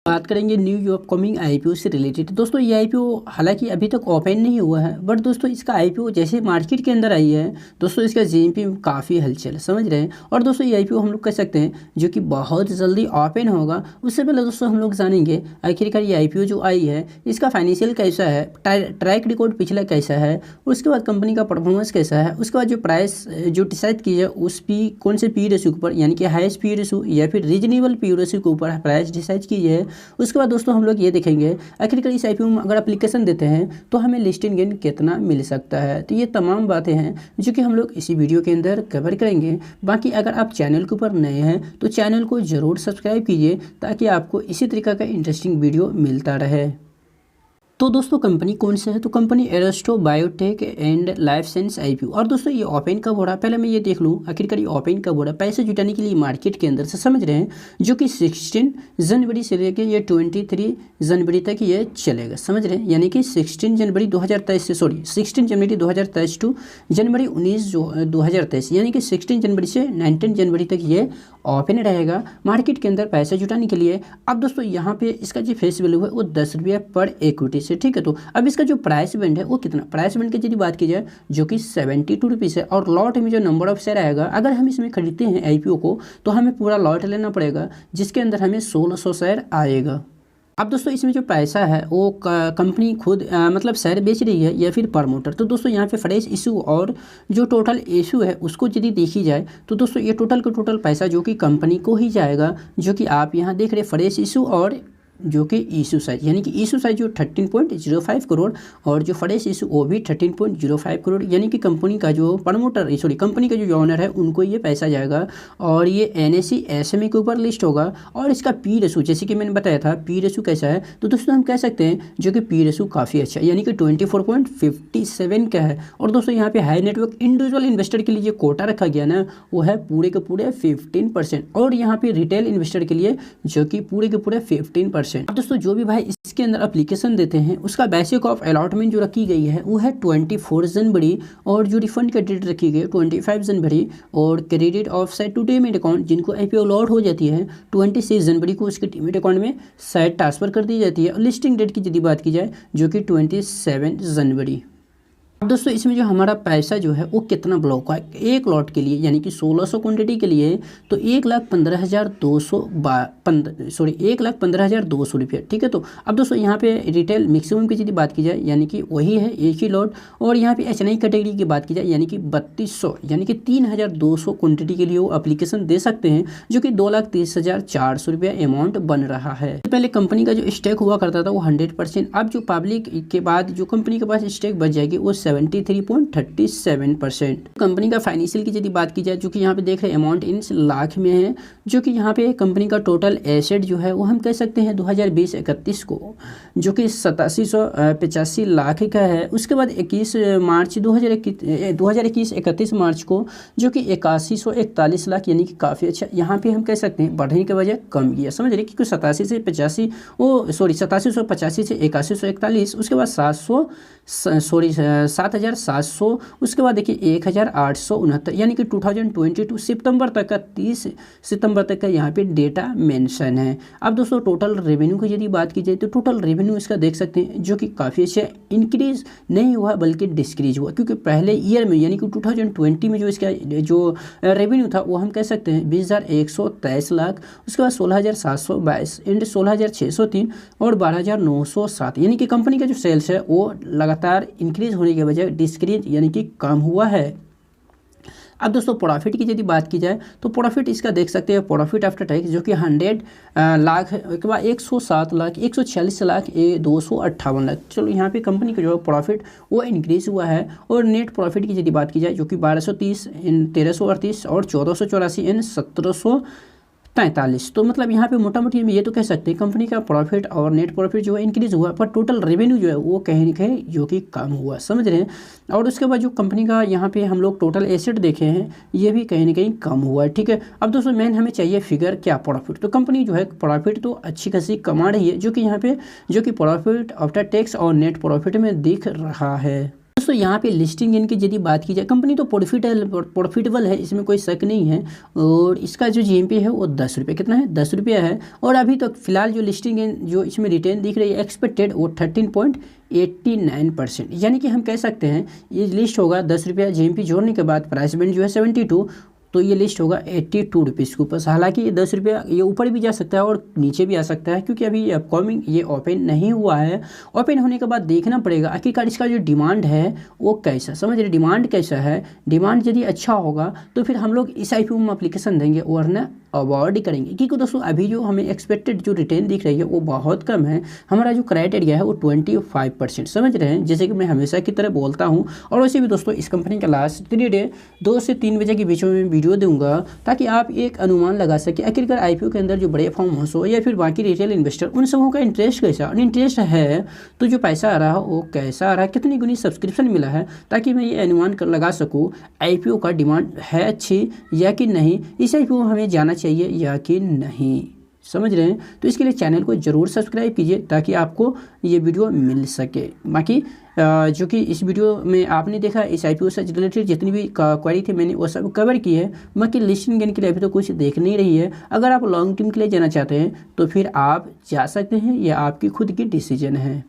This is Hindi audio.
बात करेंगे न्यू अपकमिंग आईपीओ से रिलेटेड। दोस्तों ये आईपीओ हालांकि अभी तक ओपन नहीं हुआ है, बट दोस्तों इसका आईपीओ जैसे मार्केट के अंदर आई है दोस्तों इसका जीएमपी में काफ़ी हलचल समझ रहे हैं। और दोस्तों ये आईपीओ हम लोग कह सकते हैं जो कि बहुत जल्दी ओपन होगा। उससे पहले दोस्तों हम लोग जानेंगे आखिरकार ये आईपीओ जो आई है इसका फाइनेंशियल कैसा है, ट्रैक रिकॉर्ड पिछला कैसा है, उसके बाद कंपनी का परफॉर्मेंस कैसा है, उसके बाद जो प्राइस जो डिसाइड की है उस पी कौन से पी रेशो के ऊपर यानी कि हाईएस्ट पी रेशो या फिर रीजनेबल पी रेशो के ऊपर प्राइस डिसाइड की है। उसके बाद दोस्तों हम लोग ये देखेंगे आखिरकार इस आईपीओ में अगर एप्लीकेशन देते हैं तो हमें लिस्टिंग गेन कितना मिल सकता है। तो ये तमाम बातें हैं जो कि हम लोग इसी वीडियो के अंदर कवर करेंगे। बाकी अगर आप चैनल के ऊपर नए हैं तो चैनल को ज़रूर सब्सक्राइब कीजिए ताकि आपको इसी तरीका का इंटरेस्टिंग वीडियो मिलता रहे। तो दोस्तों कंपनी कौन सा है, तो कंपनी एरेस्टो biotech and life science IPO. और दोस्तों ये ओपन कब हो रहा है, पहले मैं ये देख लूँ आखिरकार ये ओपन कब हो रहा है। पैसे जुटाने के लिए मार्केट के अंदर से समझ रहे हैं, जो कि 16 जनवरी से लेकर ये 23 जनवरी तक ये चलेगा समझ रहे हैं। यानी कि 16 जनवरी 2023 से 16 जनवरी 2023 टू जनवरी 19 जो 2023 यानी कि 16 जनवरी से 19 जनवरी तक ये ओपन रहेगा मार्केट के अंदर पैसे जुटाने के लिए। अब दोस्तों यहाँ पे इसका जो फेस वैल्यू है वो 10 रुपये पर इक्विटी से, ठीक है। तो अब इसका जो प्राइस बैंड है वो कितना, प्राइस बैंड की यदि बात की जाए जो कि 72 रुपीज़ है। और लॉट में जो नंबर ऑफ शेयर आएगा, अगर हम इसमें खरीदते हैं आईपीओ को तो हमें पूरा लॉट लेना पड़ेगा जिसके अंदर हमें 1600 शेयर आएगा। अब दोस्तों इसमें जो पैसा है वो कंपनी खुद मतलब शेयर बेच रही है या फिर प्रमोटर। तो दोस्तों यहाँ पे फ्रेश इशू और जो टोटल इशू है उसको यदि देखी जाए तो दोस्तों ये टोटल का टोटल पैसा जो कि कंपनी को ही जाएगा, जो कि आप यहाँ देख रहे फ्रेश इशू और जो कि इशू साइज यानी कि इशू साइज जो 13.05 करोड़ और जो फ्रेश इशू वो भी 13.05 करोड़ यानी कि कंपनी का जो प्रमोटर कंपनी का जो ओनर है उनको ये पैसा जाएगा। और ये NSE SMA के ऊपर लिस्ट होगा। और इसका पी रेशो जैसे कि मैंने बताया था पी रेशो कैसा है, तो दोस्तों हम कह सकते हैं जो कि पी रेशो काफ़ी अच्छा है यानी कि 24.57 का है। और दोस्तों यहाँ पे हाई नेटवर्क इंडिविजुअल इन्वेस्टर के लिए जो कोटा रखा गया ना वो है पूरे के पूरे 15%। और यहाँ पे रिटेल इन्वेस्टर के लिए जो कि पूरे के पूरे 15%। अब दोस्तों जो भी भाई इसके अंदर एप्लीकेशन देते हैं उसका बेसिक ऑफ अलॉटमेंट जो रखी गई है वो है 24 जनवरी। और जो रिफंड का डेट रखी गई है 25 जनवरी। और credit of side to demat account जिनको आईपीओ अलॉट हो जाती है 26 जनवरी को उसके डीमेट अकाउंट में साइड ट्रांसफर कर दी जाती है। और लिस्टिंग डेट की यदि बात की जाए जो कि 27 जनवरी। अब दोस्तों इसमें जो हमारा पैसा जो है वो कितना ब्लॉक हुआ है एक लॉट के लिए यानी कि 1600 क्वान्टिटी के लिए, तो 1,15,200 रुपये, ठीक है। तो अब दोस्तों यहाँ पे रिटेल मैक्सिमम की यदि बात की जाए यानी कि वही है एक ही लॉट। और यहाँ पे HNI कैटेगरी की बात की जाए यानी कि 3200 यानी कि 3,200 क्वान्टिटी के लिए वो एप्लीकेशन दे सकते हैं, जो कि 2,30,400 रुपये अमाउंट बन रहा है। पहले कंपनी का जो स्टेक हुआ करता था वो 100%, अब जो पब्लिक के बाद जो कंपनी के पास स्टेक बच जाएगी वो 73.37%। कंपनी का फाइनेंशियल की यदि बात की जाए जो कि यहाँ पे देख रहे हैं अमाउंट इन लाख में है, जो कि यहाँ पे कंपनी का टोटल एसेट जो है वो हम कह सकते हैं 2020-31 को जो कि 8785 लाख का है। उसके बाद 21 मार्च 2021-31 मार्च को जो कि 8141 लाख यानी कि काफ़ी अच्छा। यहाँ पे हम कह सकते हैं बढ़ने के वजह कम गया समझ रहे क्योंकि 87 से 8785 से 8141, उसके बाद 7,700, उसके बाद देखिए 1,869 यानी कि 2022 सितंबर तक का 30 सितंबर तक का यहाँ पे डेटा मेंशन है। अब दोस्तों टोटल रेवेन्यू की यदि बात की जाए तो टोटल रेवेन्यू इसका देख सकते हैं जो कि काफ़ी अच्छा इंक्रीज नहीं हुआ बल्कि डिस्क्रीज हुआ, क्योंकि पहले ईयर में यानी कि 2020 में जो इसका जो रेवेन्यू था वो हम कह सकते हैं 20,123 लाख, उसके बाद 16,722 एंड 16,603 और 12,907 यानी कि कंपनी का जो सेल्स है वो लगातार इंक्रीज होने के बजाय डिस्क्रीज यानी कि कम हुआ है। अब दोस्तों प्रॉफिट की यदि बात की जाए तो प्रॉफिट इसका देख सकते हैं प्रॉफिट आफ्टर टैक्स जो कि 100 लाख के बाद 107 लाख 146 लाख 258 लाख। चलो यहाँ पे कंपनी का जो प्रॉफिट वो इंक्रीज हुआ है। और नेट प्रॉफिट की यदि बात की जाए जो कि 1230 इन 1338 और 1484 इन 1743। तो मतलब यहाँ पे मोटा मोटी हम ये तो कह सकते हैं कंपनी का प्रॉफिट और नेट प्रॉफिट जो है इंक्रीज हुआ, पर टोटल रेवेन्यू जो है वो कहीं ना कहीं जो कि कम हुआ समझ रहे हैं। और उसके बाद जो कंपनी का यहाँ पे हम लोग टोटल एसेट देखे हैं ये भी कहीं ना कहीं कम हुआ है, ठीक है। अब दोस्तों मेन हमें चाहिए फिगर क्या प्रॉफिट, तो कंपनी जो है प्रॉफिट तो अच्छी खासी कमा रही है जो कि यहाँ पे जो कि प्रॉफिट आफ्टर टैक्स और नेट प्रॉफिट में दिख रहा है। दोस्तों यहाँ पे लिस्टिंग गेन की यदि बात की जाए, कंपनी तो प्रॉफिटेबल है, इसमें कोई शक नहीं है। और इसका जो GMP है वो 10 रुपये, कितना है, 10 रुपये है। और अभी तक फिलहाल जो लिस्टिंग गेन जो इसमें रिटर्न दिख रही है एक्सपेक्टेड वो 13.89%, यानी कि हम कह सकते हैं ये लिस्ट होगा 10 रुपया GMP जोड़ने के बाद, प्राइस बैंड जो है 72, तो ये लिस्ट होगा 82 रुपीज़ के ऊपर। हालांकि ये 10 रुपया ये ऊपर भी जा सकता है और नीचे भी आ सकता है, क्योंकि अभी अपकमिंग ये ओपन नहीं हुआ है। ओपन होने के बाद देखना पड़ेगा आखिरकार इसका जो डिमांड है वो कैसा, समझ रहे, डिमांड कैसा है। डिमांड यदि अच्छा होगा तो फिर हम लोग इस IPO में एप्लीकेशन देंगे, वरना अवॉर्ड करेंगे। क्योंकि दोस्तों अभी जो हमें एक्सपेक्टेड जो रिटर्न दिख रही है वो बहुत कम है। हमारा जो क्राइटेरिया है वो 25%, समझ रहे हैं, जैसे कि मैं हमेशा की तरह बोलता हूँ। और वैसे भी दोस्तों इस कंपनी का लास्ट पीरियड है 2 से 3 बजे के बीच में वीडियो दूंगा, ताकि आप एक अनुमान लगा सके आखिरकार IPO के अंदर जो बड़े फार्म हाउस हो या फिर बाकी रिटेल इन्वेस्टर, उन सबों का इंटरेस्ट कैसा, और इंटरेस्ट है तो जो पैसा आ रहा है वो कैसा आ रहा है, कितनी गुनी सब्सक्रिप्शन मिला है, ताकि मैं ये अनुमान कर लगा सकूँ IPO का डिमांड है अच्छी या कि नहीं, इस IPO हमें जाना चाहिए या कि नहीं, समझ रहे हैं। तो इसके लिए चैनल को ज़रूर सब्सक्राइब कीजिए ताकि आपको ये वीडियो मिल सके। बाकी जो कि इस वीडियो में आपने देखा इस IPO से रिलेटेड जितनी भी क्वेरी थी मैंने वो सब कवर की है। बाकी लिस्टिंग गेन के लिए अभी तो कुछ देख नहीं रही है। अगर आप लॉन्ग टर्म के लिए जाना चाहते हैं तो फिर आप जा सकते हैं, यह आपकी खुद की डिसीजन है।